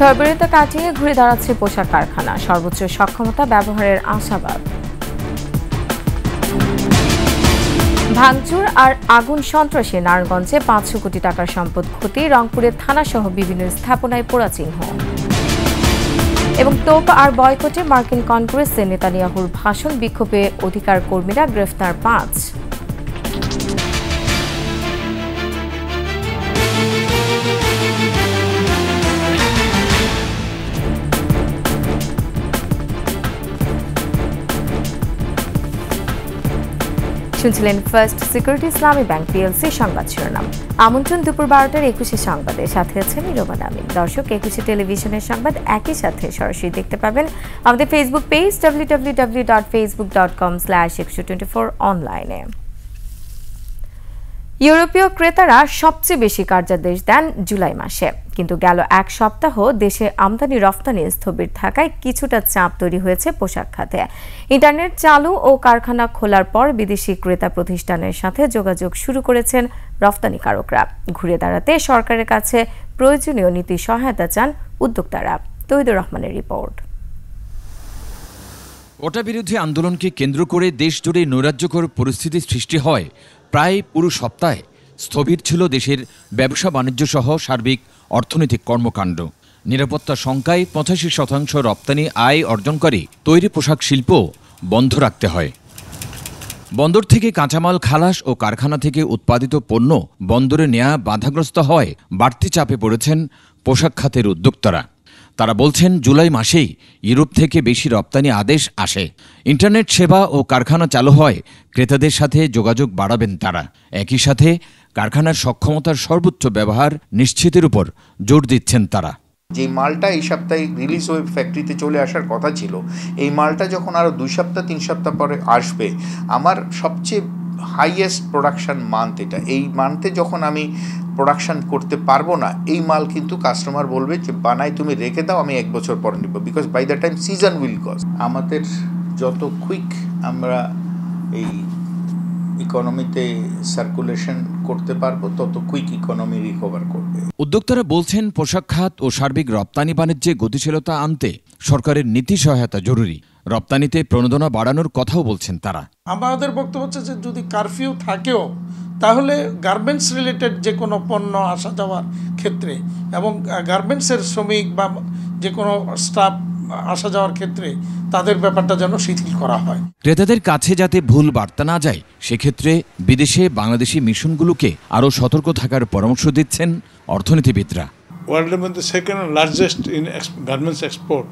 স্থবিরতা কাটিয়ে ঘুরে দাঁড়াচ্ছে পোশাক কারখানা, সর্বোচ্চ সক্ষমতা ব্যবহারের আশাবাদ। ভাঙচুর আর আগুন সন্ত্রাসে নারায়ণগঞ্জে 500 কোটি টাকার সম্পদ ক্ষতি, রংপুরের থানাসহ বিভিন্ন স্থাপনায় পোড়া চিহ্ন। এবং তোপ আর বয়কটে মার্কিন কংগ্রেসে নেতানিয়াহুর ভাষণ, বিক্ষোভে অধিকার কর্মীরা গ্রেফতার 5। শুনছিলেন ফার্স্ট সিকিউরিটি ইসলামী ব্যাংক পিএলসি সংবাদ শিরোনাম। আমন্ত্রণ দুপুর 12টার 21 সংবাদে, সাথে আছেন রোমান আমিন। দর্শক, 21 টেলিভিশনের সংবাদ একই সাথে সরাসরি দেখতে পাবেন আমাদের ফেসবুক পেজ www.facebook.com/124 অনলাইনে। ইউরোপীয় ক্রেতারা সবচেয়ে বেশি কার্যাদেশ দেন জুলাই মাসে, কিন্তু গেল এক সপ্তাহ দেশে আমদানি রফতানি স্থবির থাকায় কিছুটা চাপ তৈরি হয়েছে পোশাক খাতে। ইন্টারনেট চালু ও কারখানা খোলার পর বিদেশি ক্রেতা প্রতিষ্ঠানের সাথে যোগাযোগ শুরু করেছেন রফতানিকারকরা। ঘুরে দাঁড়াতে সরকারের কাছে প্রয়োজনীয় নীতি সহায়তা চান উদ্যোক্তারা। তৌহিদুর রহমানের রিপোর্ট। কোটা বিরোধী আন্দোলনকে কেন্দ্র করে দেশজুড়ে নৈরাজ্যকর পরিস্থিতি সৃষ্টি হয়। প্রায় পুরো সপ্তাহে স্থবির ছিল দেশের ব্যবসা বাণিজ্য সহ সার্বিক অর্থনৈতিক কর্মকাণ্ড। নিরাপত্তা শঙ্কায় 85% রপ্তানি আয় অর্জনকারী তৈরি পোশাক শিল্প বন্ধ রাখতে হয়। বন্দর থেকে কাঁচামাল খালাস ও কারখানা থেকে উৎপাদিত পণ্য বন্দরে নেওয়া বাধাগ্রস্ত হয়। বাড়তি চাপে পড়েছেন পোশাক খাতের উদ্যোক্তারা। তারা বলছেন, জুলাই মাসেই ইউরোপ থেকে বেশি রপ্তানি আদেশ আসে। ইন্টারনেট সেবা ও কারখানা চালু হয়, ক্রেতাদের সাথে যোগাযোগ বাড়াবেন তারা। একই সাথে কারখানার সক্ষমতার সর্বোচ্চ ব্যবহার নিশ্চিতের উপর জোর দিচ্ছেন তারা। যে মালটা এই সপ্তাহে রিলিজ হয়ে ফ্যাক্টরিতে চলে আসার কথা ছিল, এই মালটা যখন আরও 2 সপ্তাহ 3 সপ্তাহ পরে আসবে, আমার সবচেয়ে হাইয়েস্ট প্রোডাকশন মান্থ এটা। এই মান্থে যখন আমি প্রোডাকশন করতে পারবো না, এই মাল কিন্তু কাস্টমার বলবে যে বানাই তুমি রেখে দাও, আমি 1 বছর পরে নিব, because by the time season will cause. আমাদের যত কুইক আমরা এই ইকোনমিতে সার্কুলেশন করতে পারবো, তত কুইক ইকোনমি রিকভার করবে। উদ্যোক্তারা বলছেন, পোশাক খাত ও সার্বিক রপ্তানি বাণিজ্যে গতিশীলতা আনতে সরকারের নীতি সহায়তা জরুরি। রপ্তানিতে প্রণোদনা বাড়ানোর কথাও বলছেন তারা। আমাদের বক্তব্য হচ্ছে যে যদি কারফিউ থাকেও, তাহলে গার্মেন্টস রিলেটেড যে কোনো পণ্য আসা যাওয়ার ক্ষেত্রে এবং গার্মেন্টসের শ্রমিক বা যে কোনো স্টাফ আসা যাওয়ার ক্ষেত্রে তাদের ব্যাপারটা যেন শিথিল করা হয়। ক্রেতাদের কাছে যাতে ভুল বার্তা না যায়, সেক্ষেত্রে বিদেশে বাংলাদেশি মিশনগুলোকে আরও সতর্ক থাকার পরামর্শ দিচ্ছেন অর্থনীতিবিদরা। ওয়ার্ল্ডের মধ্যে second largest in garments export,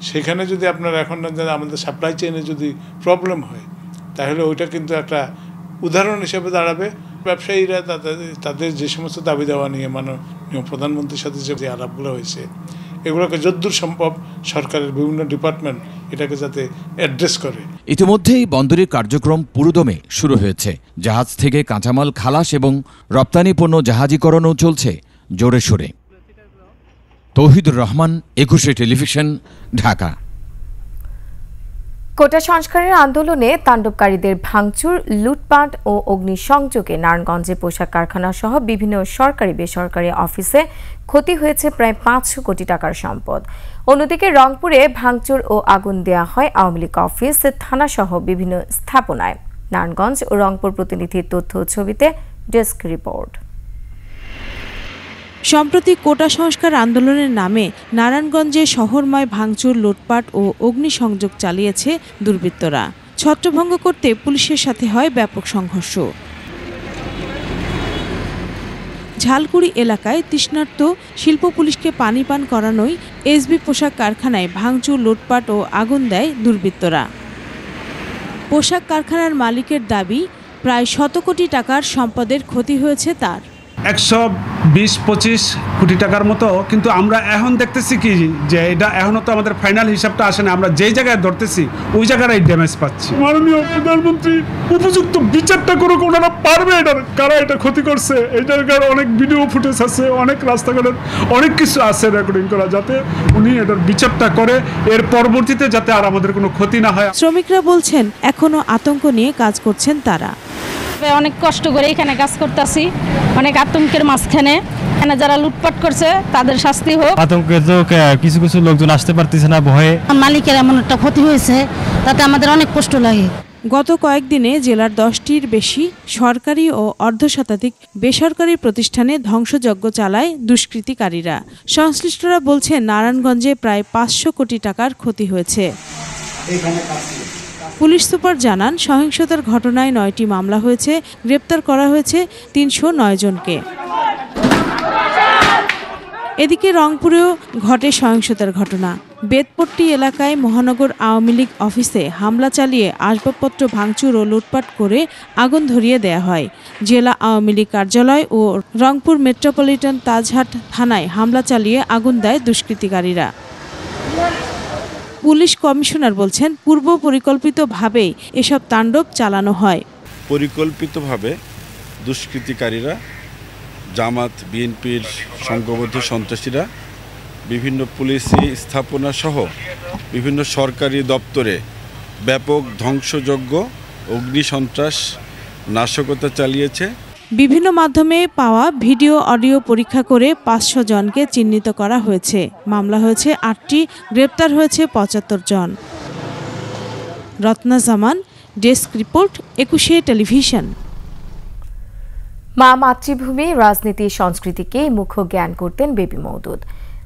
সেখানে যদি আপনার এখন আমাদের সাপ্লাই চেইনে যদি প্রবলেম হয়, তাহলে ওইটা কিন্তু একটা উদাহরণ হিসেবে দাঁড়াবে। ব্যবসায়ীরা তাদের যে সমস্ত দাবি দেওয়া নিয়ে মাননীয় প্রধানমন্ত্রীর সাথে যে আলাপগুলো হয়েছে, এগুলোকে যদ্দূর সম্ভব সরকারের বিভিন্ন ডিপার্টমেন্ট এটাকে যাতে অ্যাড্রেস করে। ইতিমধ্যেই বন্দরের কার্যক্রম পুরোদমে শুরু হয়েছে। জাহাজ থেকে কাঁচামাল খালাস এবং রপ্তানি পণ্য জাহাজীকরণও চলছে জোরে সোরে। তৌহিদুর রহমান, 21 টেলিভিশন, ঢাকা। কোটা সংস্কারের আন্দোলনে তাণ্ডবকারীদের ভাঙচুর, লুটপাট ও অগ্নিসংযোগে নারায়ণগঞ্জে পোশাক কারখানা সহ বিভিন্ন সরকারি বেসরকারি অফিসে ক্ষতি হয়েছে প্রায় 500 কোটি টাকার সম্পদ। অন্যদিকে রংপুরে ভাঙচুর ও আগুন দেওয়া হয় আওয়ামী লীগ অফিস, থানা সহ বিভিন্ন স্থাপনায়। নারায়ণগঞ্জ ও রংপুর প্রতিনিধির তথ্য ছবিতে ডেস্ক রিপোর্ট। সম্প্রতি কোটা সংস্কার আন্দোলনের নামে নারায়ণগঞ্জে শহরময় ভাঙচুর, লুটপাট ও অগ্নিসংযোগ চালিয়েছে দুর্বৃত্তরা। ছত্রভঙ্গ করতে পুলিশের সাথে হয় ব্যাপক সংঘর্ষ। ঝালকুড়ি এলাকায় তৃষ্ণার্ত শিল্প পুলিশকে পানি পান করানোই এসবি পোশাক কারখানায় ভাঙচুর, লুটপাট ও আগুন দেয় দুর্বৃত্তরা। পোশাক কারখানার মালিকের দাবি, প্রায় 100 কোটি টাকার সম্পদের ক্ষতি হয়েছে তার। 120-25 কোটি টাকার মতো, কিন্তু আমরা এখন দেখতেছি কি যে এটা এখনো তো আমাদের ফাইনাল হিসাবটা আসে না। আমরা যেই জায়গায় ধরতেছি ওই জায়গায় ড্যামেজ পাচ্ছি। মাননীয় প্রধানমন্ত্রী উপযুক্ত বিচারটা করুক, ওনারা পারবে এটার কারা এটা ক্ষতি করছে। এটার অনেক ভিডিও ফুটেজ আছে, অনেক রাস্তাঘাটের অনেক কিছু আছে রেকর্ডিং করা, যাতে উনি এটার বিচারটা করে, এর পরবর্তীতে যাতে আর আমাদের কোনো ক্ষতি না হয়। শ্রমিকরা বলছেন, এখনো আতঙ্ক নিয়ে কাজ করছেন তারা। অনেক কষ্ট করে এখানে কাজ করতেছি, অনেক আতঙ্কের মাঝখানে। এখানে যারা লুটপাট করছে তাদের শাস্তি হোক। আতঙ্কে তো কিছু কিছু লোকজন আসতে পারতেছে না ভয়ে। মালিকের এমন একটা ক্ষতি হয়েছে, তাতে আমাদের অনেক কষ্ট লাগে। গত কয়েকদিনে জেলার 10টির বেশি সরকারি ও অর্ধশতাধিক বেসরকারি প্রতিষ্ঠানে ধ্বংসযজ্ঞ চালায় দুষ্কৃতিকারীরা। সংশ্লিষ্টরা বলছে নারায়ণগঞ্জে প্রায় 500 কোটি টাকার ক্ষতি হয়েছে। পুলিশ সুপার জানান, সহিংসতার ঘটনায় 9টি মামলা হয়েছে, গ্রেপ্তার করা হয়েছে 309 জনকে। এদিকে রংপুরেও ঘটে সহিংসতার ঘটনা। বেতপট্টি এলাকায় মহানগর আওয়ামী লীগ অফিসে হামলা চালিয়ে আসবাবপত্র ভাঙচুর ও লুটপাট করে আগুন ধরিয়ে দেয়া হয়। জেলা আওয়ামী লীগ কার্যালয় ও রংপুর মেট্রোপলিটন তাজহাট থানায় হামলা চালিয়ে আগুন দেয় দুষ্কৃতিকারীরা। পুলিশ কমিশনার বলছেন, পূর্ব পরিকল্পিতভাবেই এসব তাণ্ডব চালানো হয়। পরিকল্পিতভাবে দুষ্কৃতিকারীরা, জামাত বিএনপির সংঘবদ্ধ সন্ত্রাসীরা বিভিন্ন পুলিশি স্থাপনা সহ বিভিন্ন সরকারি দপ্তরে ব্যাপক ধ্বংসযজ্ঞ, অগ্নিসন্ত্রাস, নাশকতা চালিয়েছে। বিভিন্ন মাধ্যমে পাওয়া ভিডিও অডিও পরীক্ষা করে 500 জনকে চিহ্নিত করা হয়েছে। মামলা হয়েছে 8টি, গ্রেপ্তার হয়েছে 75 জন। রত্না জামান, ডেস্ক রিপোর্ট, 21 টেলিভিশন। মা মাতৃভূমি রাজনীতি সংস্কৃতিকে মুখ্য জ্ঞান করতেন বেবি মওদুদ।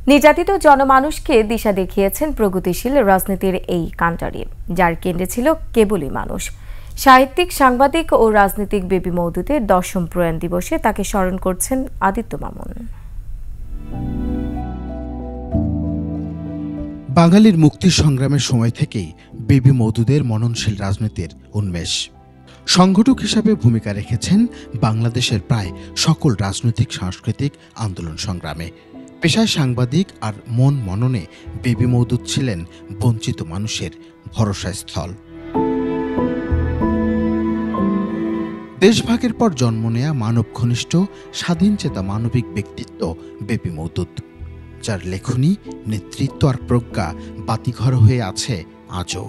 নির্যাতিত জনমানুষকে দিশা দেখিয়েছেন প্রগতিশীল রাজনীতির এই কান্ডারি, যার কেন্দ্রে ছিল কেবলই মানুষ। সাহিত্যিক, সাংবাদিক ও রাজনীতিক বেবি মওদুদের 10ম প্রয়াণ দিবসে তাকে স্মরণ করছেন আদিত্য মামুন। বাঙালির মুক্তি সংগ্রামের সময় থেকেই বেবি মওদুদের মননশীল রাজনীতির উন্মেষ। সংগঠক হিসাবে ভূমিকা রেখেছেন বাংলাদেশের প্রায় সকল রাজনৈতিক সাংস্কৃতিক আন্দোলন সংগ্রামে। পেশায় সাংবাদিক আর মন মননে বেবি মওদুদ ছিলেন বঞ্চিত মানুষের ভরসাস্থল। দেশভাগের পর জন্ম নেয়া মানব ঘনিষ্ঠ স্বাধীনচেতা মানবিক ব্যক্তিত্ব বেবি মওদুদ, যার লেখনী, নেতৃত্ব আর প্রজ্ঞা বাতিঘর হয়ে আছে আজও।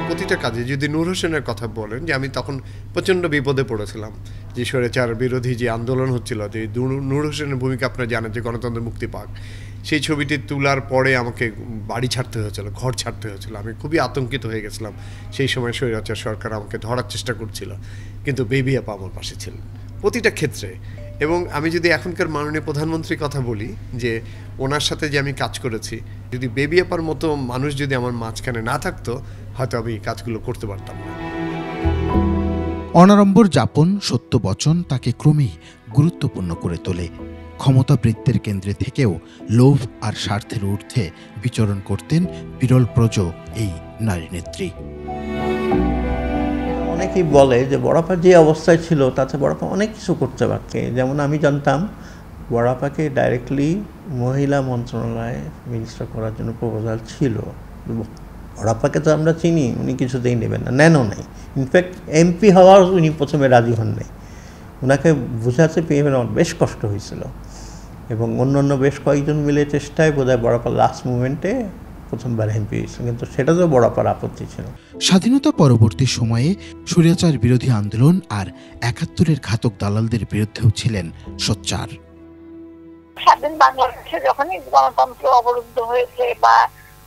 প্রতিটা কাজে যদি নূর হোসেনের কথা বলেন, যে আমি তখন প্রচণ্ড বিপদে পড়েছিলাম, যে স্বৈরাচার বিরোধী যে আন্দোলন হচ্ছিল, যে নূর হোসেনের ভূমিকা আপনারা জানেন, যে গণতন্ত্র মুক্তি পাক, সেই ছবিটি তোলার পরে আমাকে বাড়ি ছাড়তে হয়েছিল, ঘর ছাড়তে হয়েছিল। আমি খুবই আতঙ্কিত হয়ে গেছিলাম। সেই সময় স্বৈরাচার সরকার আমাকে ধরার চেষ্টা করছিল, কিন্তু বেবি আপা আমার পাশে ছিলেন প্রতিটা ক্ষেত্রে। এবং আমি যদি এখনকার মাননীয় প্রধানমন্ত্রীর কথা বলি, যে ওনার সাথে যে আমি কাজ করেছি, যদি বেবি আপার মতো মানুষ যদি আমার মাঝখানে না থাকতো, হয়তো আমি এই কাজগুলো করতে পারতাম না। অনাড়ম্বর যাপন, সত্য বচন তাকে ক্রমেই গুরুত্বপূর্ণ করে তোলে। ক্ষমতা বৃত্তের কেন্দ্রে থেকেও লোভ আর স্বার্থের ঊর্ধ্বে বিচরণ করতেন বিরল প্রজ এই নারী নেত্রী। অনেকেই বলে যে বড়াপা যে অবস্থায় ছিল তাতে বড়াপা অনেক কিছু করতে পারত। যেমন আমি জানতাম বড়াপাকে ডাইরেক্টলি মহিলা মন্ত্রণালয়ে মিনিস্টার করার জন্য প্রপোজাল ছিল। বড়াপাকে তো আমরা চিনি, উনি কিছুতেই নেবেন না, নেনও নেই। ইনফ্যাক্ট এমপি হওয়ার উনি প্রথমে রাজি হন নাই। ওনাকে বোঝাতে পেয়ে বেশ কষ্ট হয়েছিল, এবং অন্য বেশ কয়েকজন মিলে চেষ্টায় বোধহয় বড়াপা লাস্ট মুভমেন্টে প্রথমবার এমপি হয়েছিল, কিন্তু সেটা তো বড়াপার আপত্তি ছিল। স্বাধীনতা পরবর্তী সময়ে স্বৈরাচার বিরোধী আন্দোলন আর ৭১-এর ঘাতক দালালদের বিরুদ্ধেও ছিলেন সোচ্চার। স্বাধীন বাংলাদেশে যখনই গণতন্ত্র অবরুদ্ধ হয়েছে বা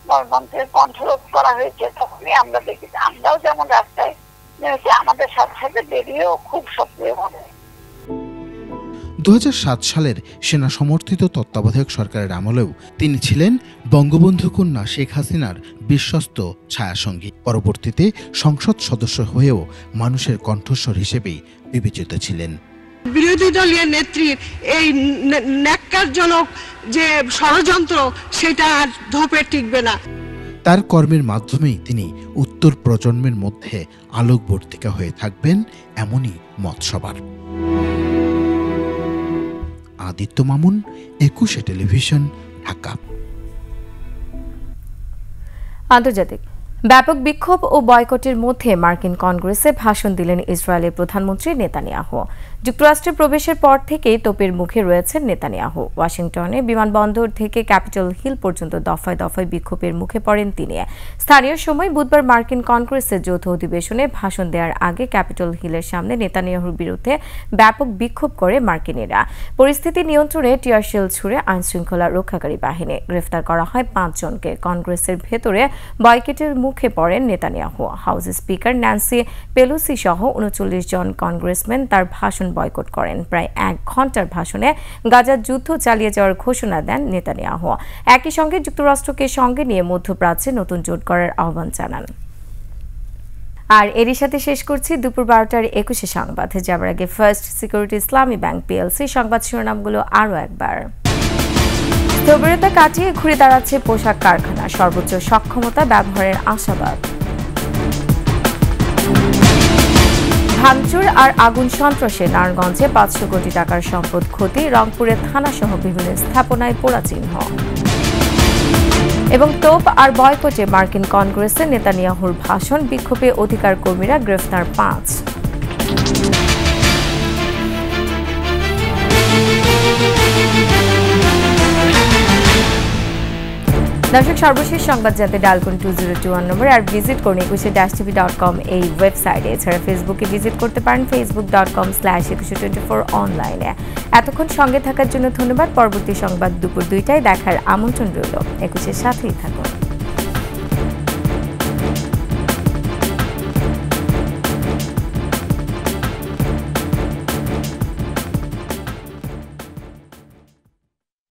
গণতন্ত্রের কণ্ঠরোধ করা হয়েছে, তখনই আমরা দেখেছি, আমরাও যেমন রাস্তায় নেমেছি, আমাদের সাথে সাথে বেরিয়েও খুব সক্রিয়ভাবে। ২০০৭ সালের সেনা সমর্থিত তত্ত্বাবধায়ক সরকারের আমলেও তিনি ছিলেন বঙ্গবন্ধু কন্যা শেখ হাসিনার বিশ্বস্ত ছায়াসঙ্গী। পরবর্তীতে সংসদ সদস্য হয়েও মানুষের কণ্ঠস্বর হিসেবেই বিবেচিত ছিলেন। বিরোধী দলীয় নেত্রীর এই ন্যাক্কারজনক যে ষড়যন্ত্র, সেটা আর ধোপে টিকবে না। তার কর্মের মাধ্যমেই তিনি উত্তর প্রজন্মের মধ্যে আলোকবর্তিকা হয়ে থাকবেন, এমনই মত সবার। আদিত্য মামুন, ২১ টেলিভিশন, ঢাকা। আন্তর্জাতিক ব্যাপক বিক্ষোভ ও বয়কটের মধ্যে মার্কিন কংগ্রেসে ভাষণ দিলেন ইসরায়েলের প্রধানমন্ত্রী নেতানিয়াহু। যুক্তরাষ্ট্রে প্রবেশের পর থেকেই তোপের মুখে রয়েছেন নেতানিয়াহু। ওয়াশিংটনে বিমানবন্দর থেকে ক্যাপিটল হিল পর্যন্ত দফায় দফায় বিক্ষোভের মুখে পড়েন তিনি। স্থানীয় সময় বুধবার মার্কিন কংগ্রেসের যৌথ অধিবেশনে ভাষণ দেওয়ার আগে ক্যাপিটল হিলের সামনে নেতানিয়াহুর বিরুদ্ধে ব্যাপক বিক্ষোভ করে মার্কিনীরা। পরিস্থিতি নিয়ন্ত্রণে টিয়ারশেল ছুড়ে আইনশৃঙ্খলা রক্ষাকারী বাহিনী। গ্রেফতার করা হয় 5 জনকে। কংগ্রেসের ভেতরে বয়কটের মুখে পড়েন Netanyahu. House speaker Nancy Pelosi সহ 39 জন কংগ্রেসম্যান তার ভাষণ বয়কট করেন। প্রায় 1 ঘন্টার ভাষণে গাজার যুদ্ধ চালিয়ে যাওয়ার ঘোষণা দেন নেতানিয়াহু। একই সঙ্গে যুক্তরাষ্ট্রকে সঙ্গে নিয়ে মধ্যপ্রাচ্যে নতুন জোট করার আহ্বান জানান। আর এরই সাথে শেষ করছি দুপুর 12টার 21 সংবাদ। যাবার আগে ফার্স্ট সিকিউরিটি ইসলামী ব্যাংক পিএলসি সংবাদ শিরোনামগুলো আরও একবার। স্থবিরতা কাটিয়ে ঘুরে দাঁড়াচ্ছে পোশাক কারখানা, সর্বোচ্চ সক্ষমতা ব্যবহারের আশাবাদ। ভাঙচুর আর আগুন সন্ত্রাসে নারায়ণগঞ্জে 500 কোটি টাকার সম্পদ ক্ষতি, রংপুরের থানাসহ বিভিন্ন স্থাপনায় পোড়া চিহ্ন। এবং তোপ আর বয়কটে মার্কিন কংগ্রেসের নেতানিয়াহুর ভাষণ, বিক্ষোভে অধিকার কর্মীরা গ্রেফতার 5। দর্শক, সর্বশেষ সংবাদ জানতে ডায়াল করুন 2021 নম্বরে আর ভিজিট করুন 21-tv.com এই ওয়েবসাইটে। এছাড়া ফেসবুকে ভিজিট করতে পারেন facebook.com/2124 অনলাইনে। এতক্ষণ সঙ্গে থাকার জন্য ধন্যবাদ। পরবর্তী সংবাদ দুপুর 2টায় দেখার আমন্ত্রণ রইল। 21-এর সাথেই থাকুন।